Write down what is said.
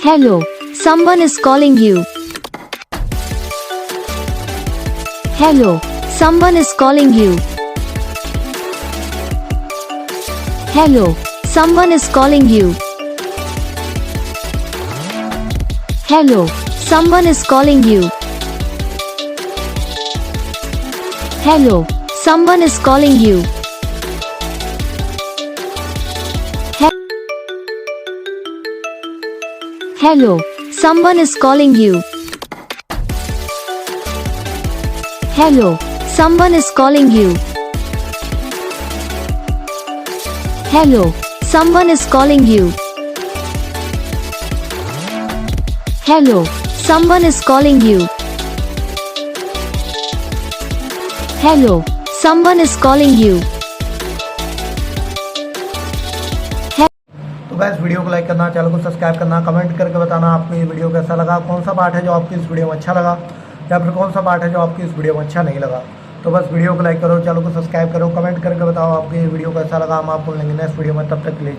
Hello, someone is calling you. Hello, someone is calling you. Hello, someone is calling you. Hello, someone is calling you. Hello, someone is calling you. Hello, someone is calling you. Hello, someone is calling you. Hello, someone is calling you. Hello, someone is calling you. Hello, someone is calling you. तो guys video को like करना, channel को subscribe करना, comment करके बताना आपको ये video कैसा लगा, कौन सा पार्ट है जो आपको इस वीडियो में अच्छा लगा या फिर कौन सा पार्ट है जो आपको इस वीडियो में अच्छा नहीं लगा। तो बस वीडियो को लाइक करो, चैनल को सब्सक्राइब करो, कमेंट करके बताओ आपको ये वीडियो कैसा लगा। हम आपको मिलेंगे नेक्स्ट वीडियो में, तब तक के लिए।